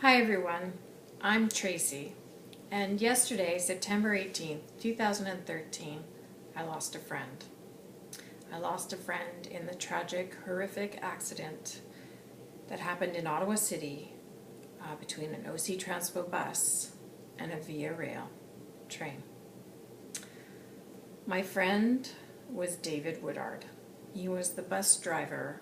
Hi everyone, I'm Tracy, and yesterday, September 18th, 2013, I lost a friend. I lost a friend in the tragic, horrific accident that happened in Ottawa City between an OCTranspo bus and a Via Rail train. My friend was David Woodard. He was the bus driver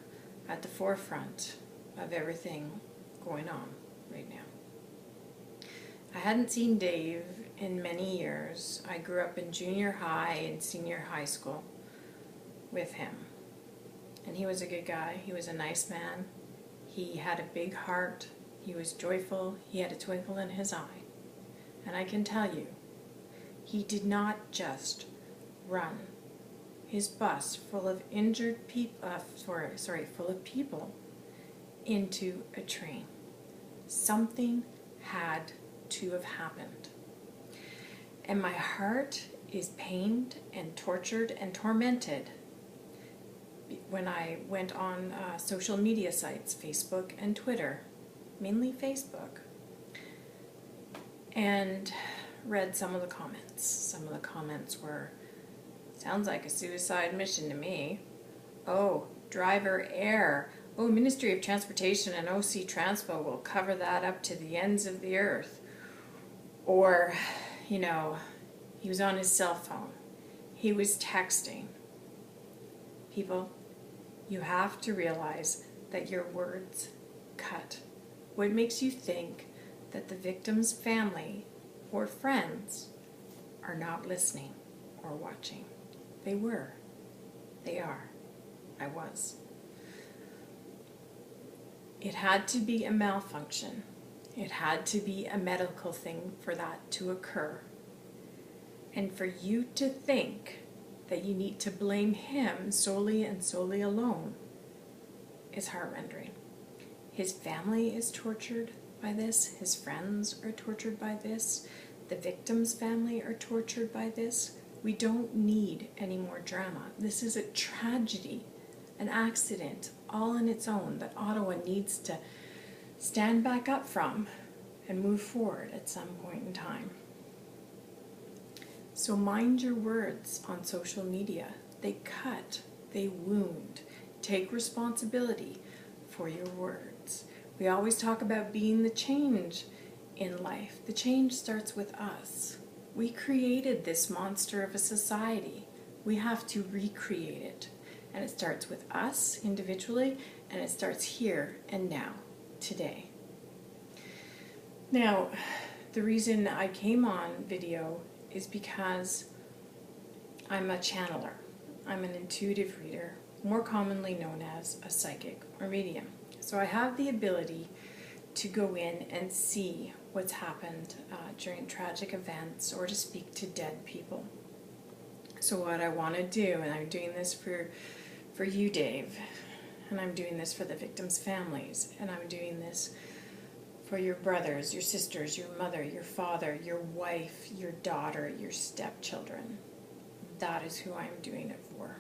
at the forefront of everything going on right now. I hadn't seen Dave in many years. I grew up in junior high and senior high school with him. And he was a good guy. He was a nice man. He had a big heart. He was joyful. He had a twinkle in his eye. And I can tell you, he did not just run his bus full of injured people, full of people into a train. Something had to have happened. And my heart is pained and tortured and tormented when I went on social media sites, Facebook and Twitter, mainly Facebook, and read some of the comments. Some of the comments were, sounds like a suicide mission to me. Oh, driver error. Oh, Ministry of Transportation and OCTranspo will cover that up to the ends of the earth. Or, he was on his cell phone. He was texting. People, you have to realize that your words cut. What makes you think that the victim's family or friends are not listening or watching? They were. They are. I was. It had to be a malfunction. It had to be a medical thing for that to occur. And for you to think that you need to blame him solely and solely alone is heart-rending. His family is tortured by this. His friends are tortured by this. The victim's family are tortured by this. We don't need any more drama. This is a tragedy, an accident, all on its own that Ottawa needs to stand back up from and move forward at some point in time. So mind your words on social media. They cut, they wound. Take responsibility for your words. We always talk about being the change in life. The change starts with us. We created this monster of a society. We have to recreate it. And it starts with us individually, and it starts here and now, today. Now, the reason I came on video is because I'm a channeler. I'm an intuitive reader, more commonly known as a psychic or medium. So I have the ability to go in and see what's happened during tragic events or to speak to dead people. So what I want to do, and I'm doing this for you, Dave, and I'm doing this for the victims' families, and I'm doing this for your brothers, your sisters, your mother, your father, your wife, your daughter, your stepchildren. That is who I'm doing it for.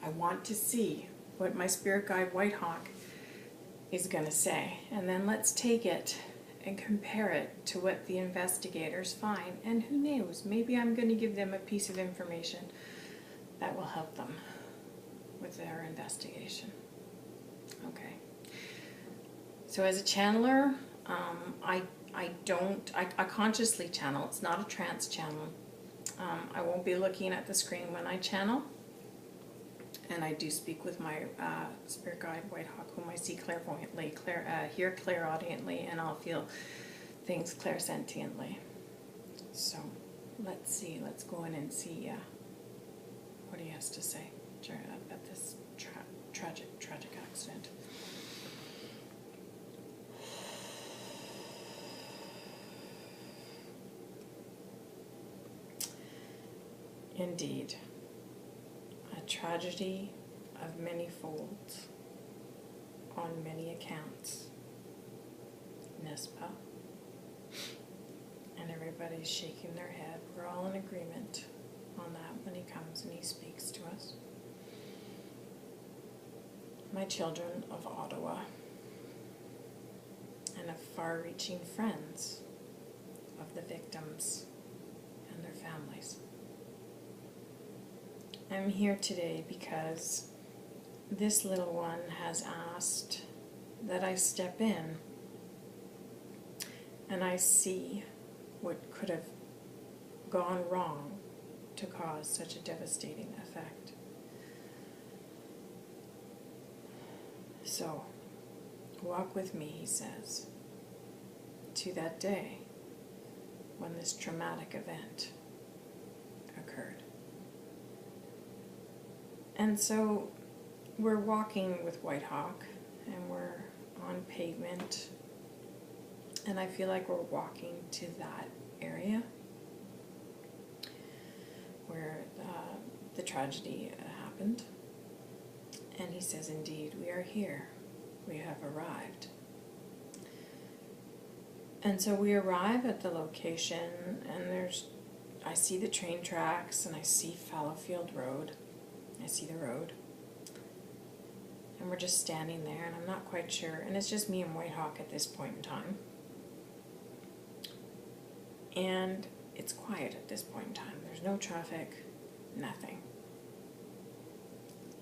I want to see what my spirit guide Whitehawk is going to say, and then let's take it and compare it to what the investigators find, and who knows, maybe I'm going to give them a piece of information that will help them with their investigation. Okay. So as a channeler, I consciously channel. It's not a trance channel. I won't be looking at the screen when I channel. And I do speak with my spirit guide, Whitehawk, whom I see clairvoyantly, hear clairaudiently, and I'll feel things clairsentiently. So let's see. Let's go in and see what he has to say about this tragic accident. Indeed, a tragedy of many folds, on many accounts, n'est-ce pas? And everybody's shaking their head. We're all in agreement on that when he comes and he speaks to us. My children of Ottawa, and and of far-reaching friends of the victims and their families. I'm here today because this little one has asked that I step in and I see what could have gone wrong to cause such a devastating effect. So, walk with me, he says, to that day when this traumatic event occurred. And so we're walking with Whitehawk and we're on pavement, and I feel like we're walking to that area where the tragedy happened. And he says, indeed, we are here. We have arrived. And so we arrive at the location, and I see the train tracks, and I see Fallowfield Road. I see the road. And we're just standing there, and I'm not quite sure. And it's just me and Whitehawk at this point in time. And it's quiet at this point in time. There's no traffic, nothing.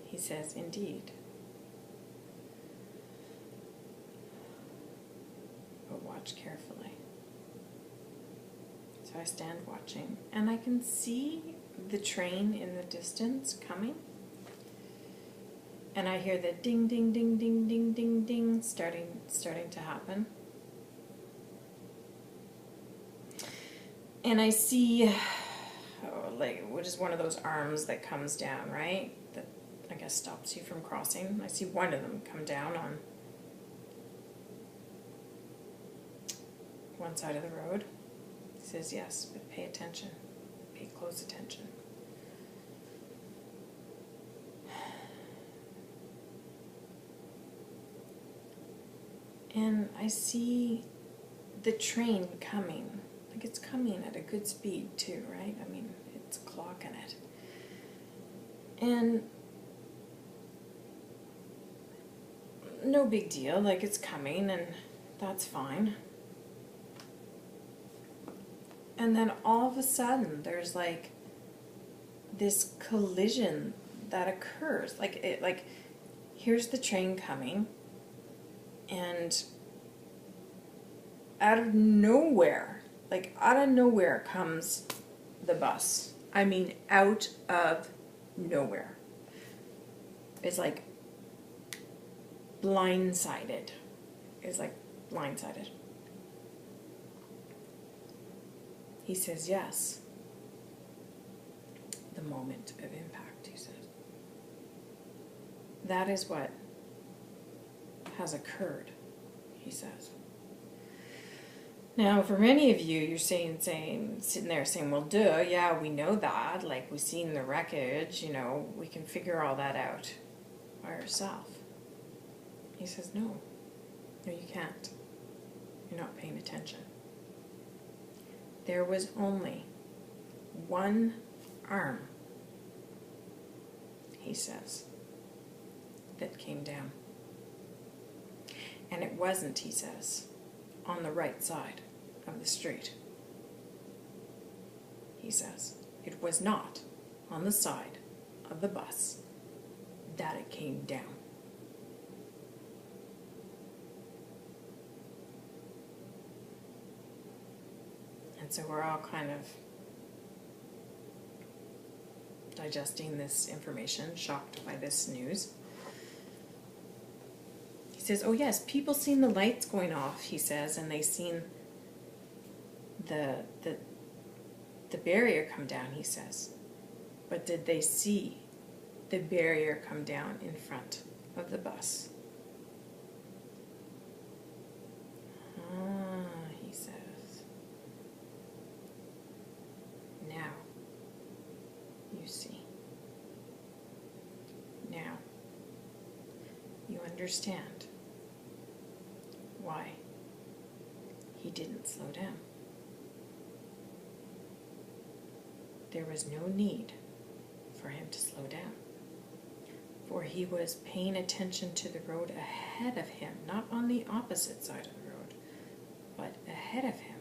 He says, indeed. But watch carefully. So I stand watching, and I can see the train in the distance coming. And I hear the ding, ding, ding, ding, ding, ding, ding starting to happen. And I see, like, what is one of those arms that comes down, right? That I guess stops you from crossing. I see one of them come down on one side of the road. He says, yes, but pay attention. Pay close attention. And I see the train coming. Like, it's coming at a good speed too, right? I mean, it's clocking it. And no big deal, like, it's coming and that's fine. And then all of a sudden there's like this collision that occurs. Like here's the train coming, and out of nowhere comes the bus. I mean, out of nowhere. It's like blindsided. It's like blindsided. He says, yes. The moment of impact, he says. That is what has occurred, he says. Now, for many of you, you're sitting there saying, well, duh, yeah, we know that. Like, we've seen the wreckage, you know, we can figure all that out by ourselves. He says, no, you can't. You're not paying attention. There was only one arm, he says, that came down. And it wasn't, he says, on the right side of the street. He says, it was not on the side of the bus that it came down. And so we're all kind of digesting this information, shocked by this news. He says, oh yes, people seen the lights going off, he says, and they seen the barrier come down, he says. But did they see the barrier come down in front of the bus? He says. Now, you see. Now, you understand why he didn't slow down. There was no need for him to slow down, for he was paying attention to the road ahead of him, not on the opposite side of the road, but ahead of him.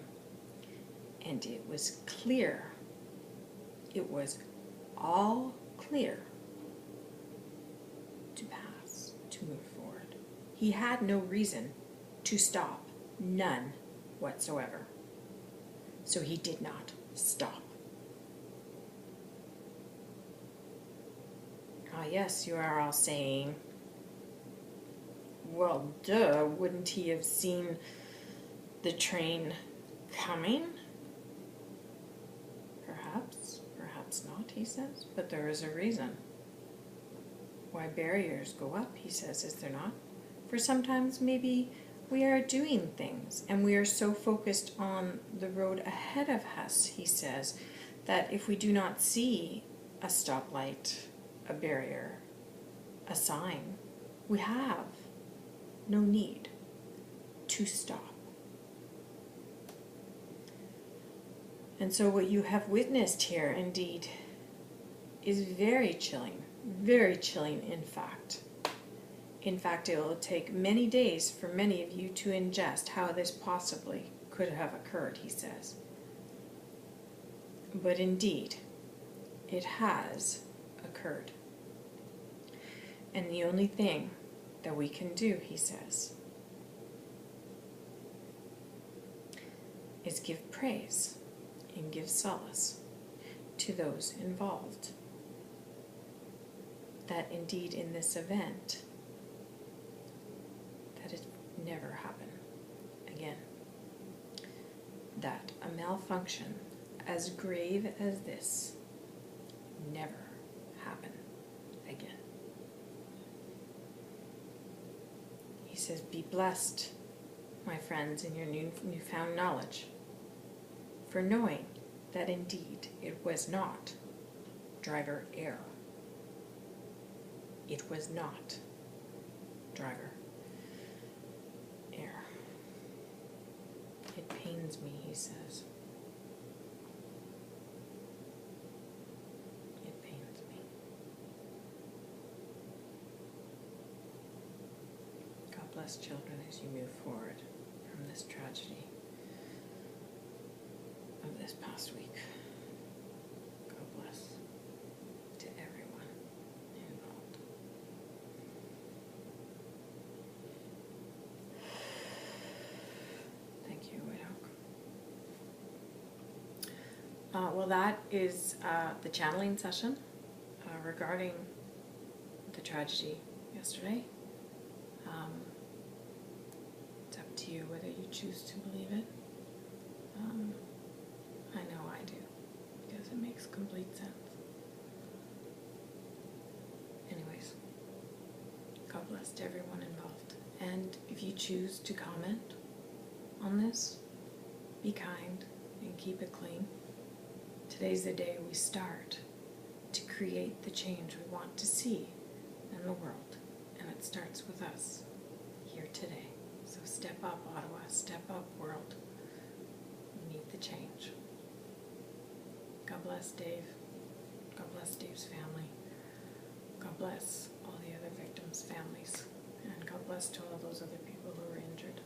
And it was clear. It was all clear to pass, to move forward. He had no reason to stop, none whatsoever. So he did not stop. Ah, yes, you are all saying, well, duh, wouldn't he have seen the train coming? Perhaps, perhaps not, he says, but there is a reason why barriers go up, he says, is there not? For sometimes maybe we are doing things and we are so focused on the road ahead of us, he says, that if we do not see a stoplight, a barrier, a sign, we have no need to stop. And so what you have witnessed here, indeed, is very chilling in fact. In fact, it will take many days for many of you to ingest how this possibly could have occurred, he says. But indeed, it has occurred. And the only thing that we can do, he says, is give praise and give solace to those involved. That indeed in this event, that it never happen again. That a malfunction as grave as this never happen again. He says, be blessed, my friends, in your newfound knowledge, for knowing that indeed it was not driver error. It was not driver error. It pains me, he says. It pains me. God bless children as you move forward from this tragedy of this past week. God bless to everyone involved. Thank you, Whitehawk. Well, that is the channeling session regarding the tragedy yesterday. It's up to you whether you choose to believe it. I know I do, because it makes complete sense. Anyways, God bless to everyone involved. And if you choose to comment on this, be kind and keep it clean. Today's the day we start to create the change we want to see in the world. And it starts with us here today. So step up, Ottawa. Step up, world. We need the change. God bless Dave. God bless Dave's family. God bless all the other victims' families. And God bless to all those other people who were injured.